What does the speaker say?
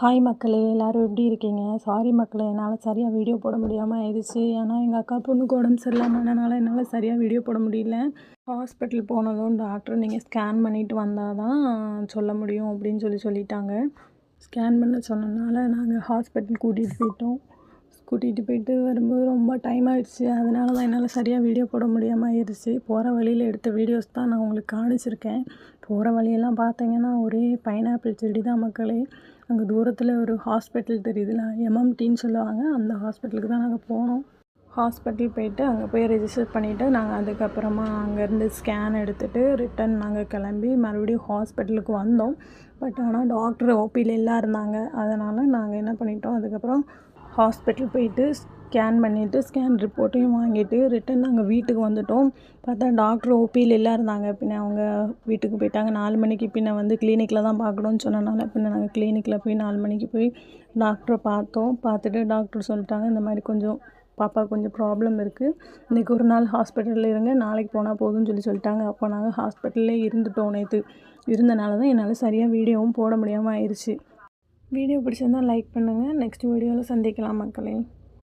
Hi மக்களே, எல்லோரும் எப்படி இருக்கீங்க? சாரி மக்களே, என்னால் சரியாக வீடியோ போட முடியாமல் ஆயிடுச்சு. ஏன்னா எங்கள் அக்கா பொண்ணுக்கு உடம்பு சரியில்லாமனால என்னால் சரியாக வீடியோ போட முடியல. ஹாஸ்பிட்டல் போனதும் டாக்டர் நீங்கள் ஸ்கேன் பண்ணிவிட்டு வந்தால் தான் சொல்ல முடியும் அப்படின்னு சொல்லிட்டாங்க. ஸ்கேன் பண்ண சொன்னனால நாங்கள் ஹாஸ்பிட்டல் கூட்டிகிட்டு போயிட்டு வரும்போது ரொம்ப டைம் ஆகிடுச்சு. அதனால தான் என்னால் சரியாக வீடியோ போட முடியாமல் ஆயிடுச்சு. போகிற வழியில் எடுத்த வீடியோஸ் தான் நான் உங்களுக்கு காணிச்சிருக்கேன். போகிற வழியெல்லாம் பார்த்தீங்கன்னா ஒரே பைனாப்பிள் செடி தான் மக்களே. அங்கே தூரத்தில் ஒரு ஹாஸ்பிட்டல் தெரியுதுல, எம்எம்டின்னு சொல்லுவாங்க. அந்த ஹாஸ்பிட்டலுக்கு தான் நாங்கள் போனோம். ஹாஸ்பிட்டல் போயிட்டு அங்கே போய் ரெஜிஸ்டர் பண்ணிவிட்டு நாங்கள் அதுக்கப்புறமா அங்கேருந்து ஸ்கேன் எடுத்துகிட்டு ரிட்டன் நாங்கள் கிளம்பி மறுபடியும் ஹாஸ்பிட்டலுக்கு வந்தோம். பட் ஆனால் டாக்டர் ஓபியில் எல்லாம் இருந்தாங்க. அதனால் நாங்கள் என்ன பண்ணிட்டோம், அதுக்கப்புறம் ஹாஸ்பிட்டல் போயிட்டு ஸ்கேன் பண்ணிவிட்டு ஸ்கேன் ரிப்போர்ட்டையும் வாங்கிட்டு ரிட்டன் நாங்கள் வீட்டுக்கு வந்துவிட்டோம். பார்த்தா டாக்டர் ஓபியில் எல்லாம் இருந்தாங்க. பின்ன அவங்க வீட்டுக்கு போயிட்டாங்க. 4 மணிக்கு பின்ன வந்து கிளினிக்கில் தான் பார்க்கணுன்னு சொன்னனால பின்ன நாங்கள் கிளினிக்கில் போய் 4 மணிக்கு போய் டாக்டரை பார்த்தோம். பார்த்துட்டு டாக்டர் சொல்லிட்டாங்க, இந்த மாதிரி கொஞ்சம் பாப்பாவுக்கு கொஞ்சம் ப்ராப்ளம் இருக்குது, இன்றைக்கி ஒரு நாள் ஹாஸ்பிட்டலில் இருங்க, நாளைக்கு போனால் போதும்னு சொல்லிட்டாங்க. அப்போ நாங்கள் ஹாஸ்பிட்டல்லே இருந்துட்டோம். நேற்று இருந்தனால தான் என்னால் சரியாக வீடியோவும் போட முடியாமல் ஆயிடுச்சு. வீடியோ பிடிச்சிருந்தால் லைக் பண்ணுங்கள். நெக்ஸ்ட் வீடியோவில் சந்திக்கலாம் மக்களே.